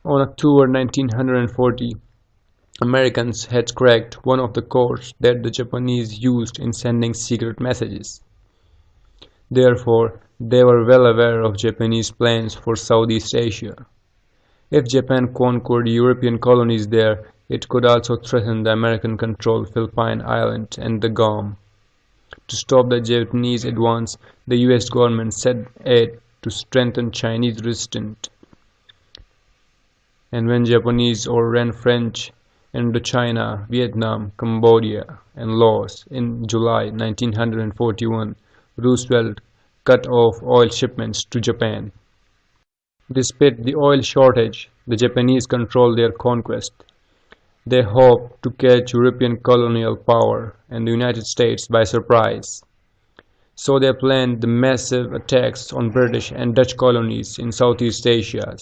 On October 1940, Americans had cracked one of the codes that the Japanese used in sending secret messages. Therefore, they were well aware of Japanese plans for Southeast Asia. If Japan conquered European colonies there, it could also threaten the American-controlled Philippine Island and the Guam. To stop the Japanese advance, the US government sent aid to strengthen Chinese resistance. And when Japanese overran French Indochina, Vietnam, Cambodia, and Laos in July 1941, Roosevelt cut off oil shipments to Japan. Despite the oil shortage, the Japanese controlled their conquest. They hoped to catch European colonial power and the United States by surprise. So they planned the massive attacks on British and Dutch colonies in Southeast Asia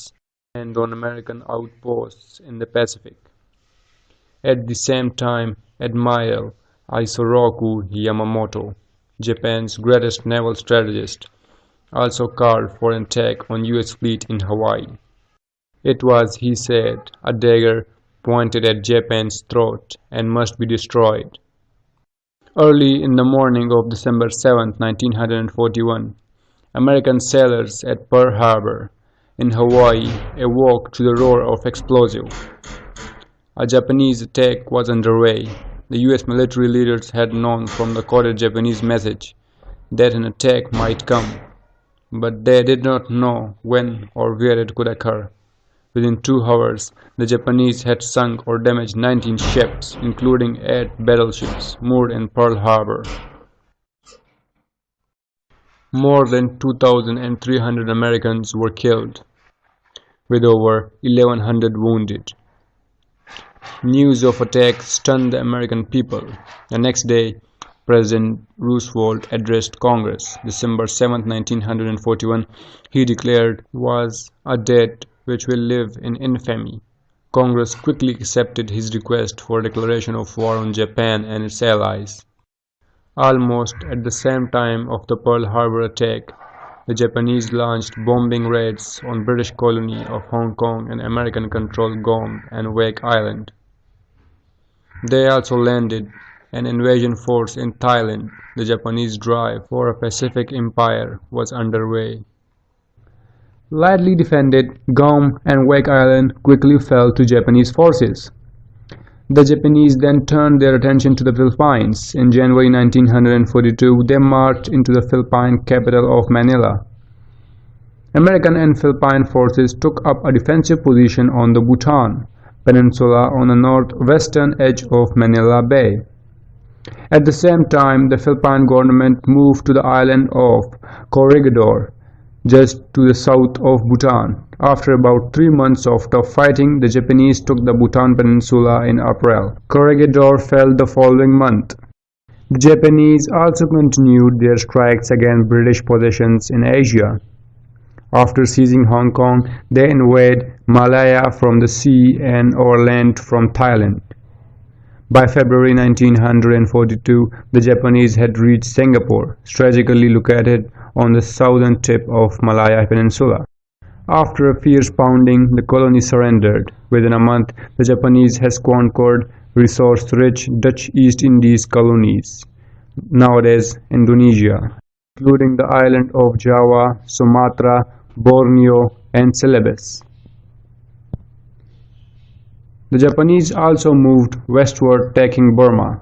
and on American outposts in the Pacific. At the same time, Admiral Isoroku Yamamoto, Japan's greatest naval strategist, also called for an attack on US fleet in Hawaii. It was, he said, a dagger pointed at Japan's throat and must be destroyed. Early in the morning of December 7, 1941, American sailors at Pearl Harbor in Hawaii awoke to the roar of explosives. A Japanese attack was underway. The US military leaders had known from the coded Japanese message that an attack might come, but they did not know when or where it could occur. Within 2 hours, the Japanese had sunk or damaged 19 ships, including 8 battleships moored in Pearl Harbor. More than 2,300 Americans were killed, with over 1,100 wounded. News of attack stunned the American people. The next day, President Roosevelt addressed Congress. December 7, 1941, he declared was a date which will live in infamy. Congress quickly accepted his request for a declaration of war on Japan and its allies. Almost at the same time of the Pearl Harbor attack, the Japanese launched bombing raids on British colony of Hong Kong and American-controlled Guam and Wake Island. They also landed an invasion force in Thailand. The Japanese drive for a Pacific empire was underway. Lightly defended, Guam and Wake Island quickly fell to Japanese forces. The Japanese then turned their attention to the Philippines. In January 1942, they marched into the Philippine capital of Manila. American and Philippine forces took up a defensive position on the Bhutan Peninsula on the northwestern edge of Manila Bay. At the same time, the Philippine government moved to the island of Corregidor, just to the south of Bhutan. After about 3 months of tough fighting, the Japanese took the Bhutan Peninsula in April. Corregidor fell the following month. The Japanese also continued their strikes against British possessions in Asia. After seizing Hong Kong, they invaded Malaya from the sea and overland from Thailand. By February 1942, the Japanese had reached Singapore, strategically located on the southern tip of Malaya Peninsula. After a fierce pounding, the colony surrendered. Within a month, the Japanese had conquered resource-rich Dutch East Indies colonies, nowadays Indonesia, including the island of Java, Sumatra, Borneo, and Celebes. The Japanese also moved westward, taking Burma.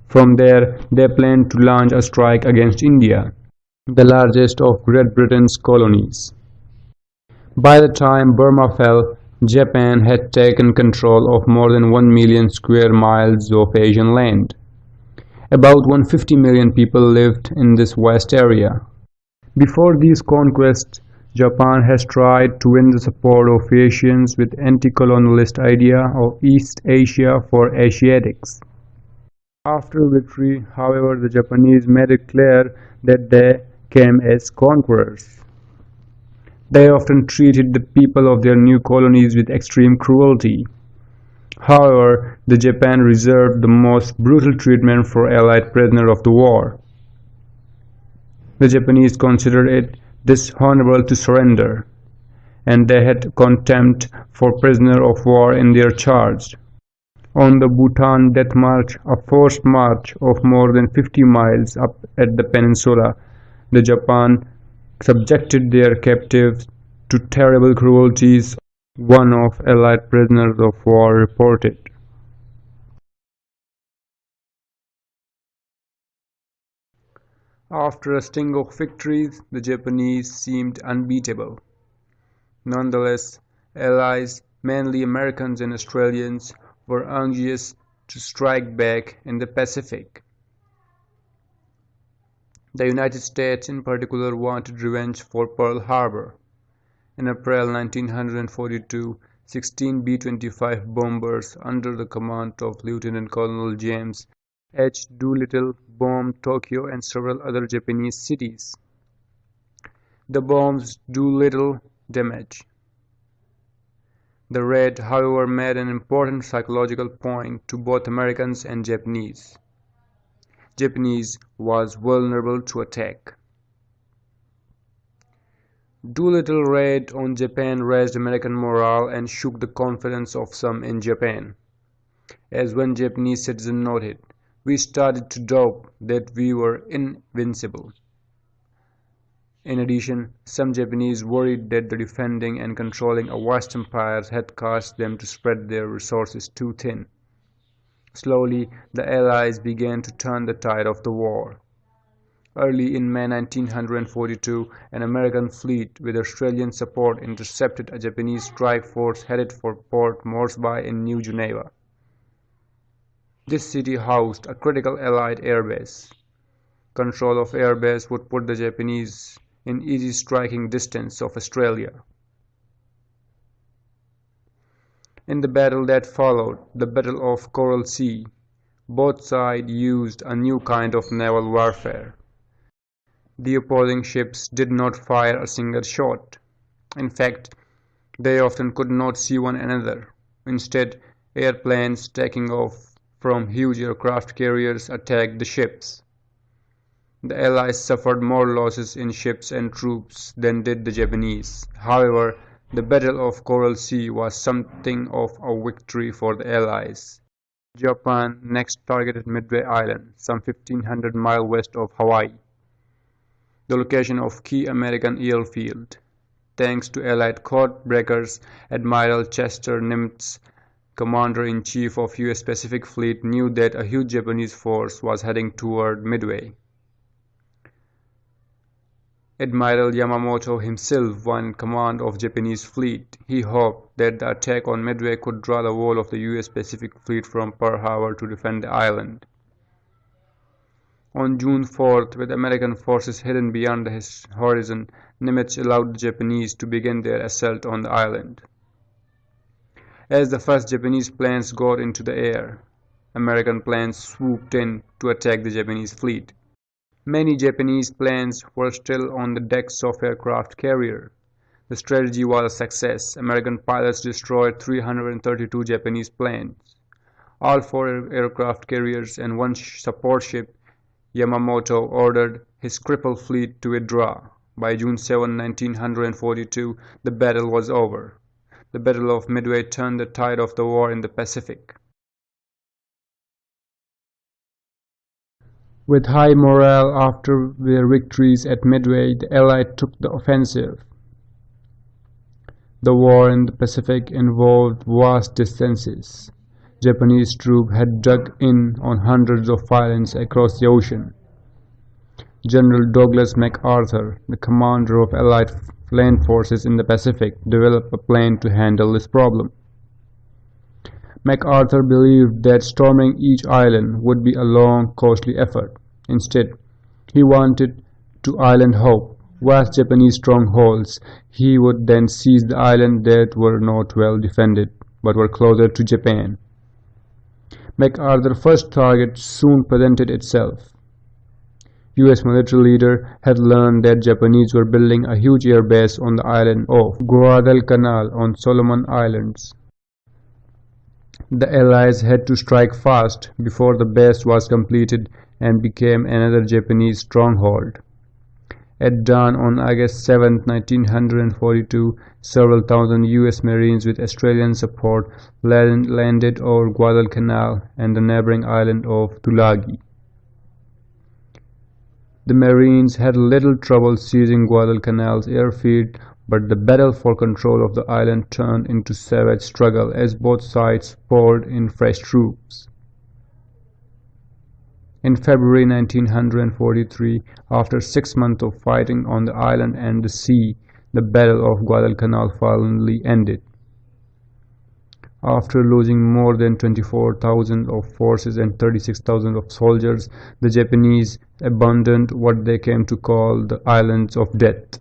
From there, they planned to launch a strike against India, the largest of Great Britain's colonies. By the time Burma fell, Japan had taken control of more than 1 million square miles of Asian land. About 150 million people lived in this vast area. Before these conquests, Japan has tried to win the support of Asians with anti-colonialist idea of East Asia for Asiatics. After victory, however, the Japanese made it clear that they came as conquerors. They often treated the people of their new colonies with extreme cruelty. However, the Japan reserved the most brutal treatment for Allied prisoners of the war. The Japanese considered it dishonorable to surrender, and they had contempt for prisoner of war in their charge. On the Bhutan Death March, a forced march of more than 50 miles up at the peninsula, the Japan subjected their captives to terrible cruelties, one of Allied prisoners of war reported. After a string of victories, the Japanese seemed unbeatable. Nonetheless, Allies, mainly Americans and Australians, were anxious to strike back in the Pacific. The United States in particular wanted revenge for Pearl Harbor. In April 1942, 16 B-25 bombers under the command of Lieutenant Colonel James H. Doolittle bombed Tokyo and several other Japanese cities. The bombs do little damage. The raid, however, made an important psychological point to both Americans and Japanese. Japanese was vulnerable to attack. Doolittle's raid on Japan raised American morale and shook the confidence of some in Japan. As one Japanese citizen noted, "We started to doubt that we were invincible." In addition, some Japanese worried that the defending and controlling a vast empire had caused them to spread their resources too thin. Slowly, the Allies began to turn the tide of the war. Early in May 1942, an American fleet with Australian support intercepted a Japanese strike force headed for Port Moresby in New Geneva. This city housed a critical Allied airbase. Control of airbase would put the Japanese in easy striking distance of Australia. In the battle that followed, the Battle of Coral Sea, both sides used a new kind of naval warfare. The opposing ships did not fire a single shot. In fact, they often could not see one another. Instead, airplanes taking off from huge aircraft carriers attacked the ships. The Allies suffered more losses in ships and troops than did the Japanese. However, the Battle of Coral Sea was something of a victory for the Allies. Japan next targeted Midway Island, some 1,500 miles west of Hawaii, the location of key American airfield. Thanks to Allied code-breakers, Admiral Chester Nimitz, Commander-in-Chief of U.S. Pacific Fleet, knew that a huge Japanese force was heading toward Midway. Admiral Yamamoto himself wanted command of Japanese fleet. He hoped that the attack on Midway could draw the whole of the U.S. Pacific Fleet from Pearl Harbor to defend the island. On June 4th, with American forces hidden beyond the horizon, Nimitz allowed the Japanese to begin their assault on the island. As the first Japanese planes got into the air, American planes swooped in to attack the Japanese fleet. Many Japanese planes were still on the decks of aircraft carriers. The strategy was a success. American pilots destroyed 332 Japanese planes. All four aircraft carriers and one support ship, Yamamoto ordered his crippled fleet to withdraw. By June 7, 1942, the battle was over. The Battle of Midway turned the tide of the war in the Pacific. With high morale after their victories at Midway, the Allies took the offensive. The war in the Pacific involved vast distances. Japanese troops had dug in on hundreds of islands across the ocean. General Douglas MacArthur, the commander of Allied land forces in the Pacific, developed a plan to handle this problem. MacArthur believed that storming each island would be a long, costly effort. Instead, he wanted to island hop, vast Japanese strongholds. He would then seize the islands that were not well defended, but were closer to Japan. MacArthur's first target soon presented itself. U.S. military leaders had learned that Japanese were building a huge air base on the island of Guadalcanal on Solomon Islands. The Allies had to strike fast before the base was completed and became another Japanese stronghold. At dawn on August 7, 1942, several thousand US Marines with Australian support landed over Guadalcanal and the neighboring island of Tulagi. The Marines had little trouble seizing Guadalcanal's airfield, but the battle for control of the island turned into savage struggle as both sides poured in fresh troops. In February 1943, after 6 months of fighting on the island and the sea, the Battle of Guadalcanal finally ended. After losing more than 24,000 of forces and 36,000 of soldiers, the Japanese abandoned what they came to call the Islands of Death.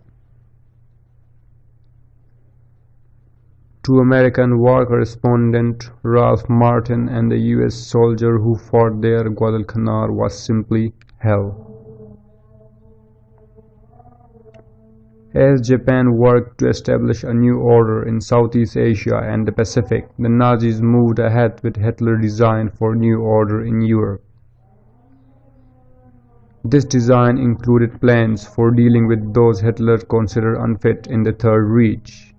To American war correspondent Ralph Martin and the US soldier who fought there, Guadalcanal was simply hell. As Japan worked to establish a new order in Southeast Asia and the Pacific, the Nazis moved ahead with Hitler's design for a new order in Europe. This design included plans for dealing with those Hitler considered unfit in the Third Reich.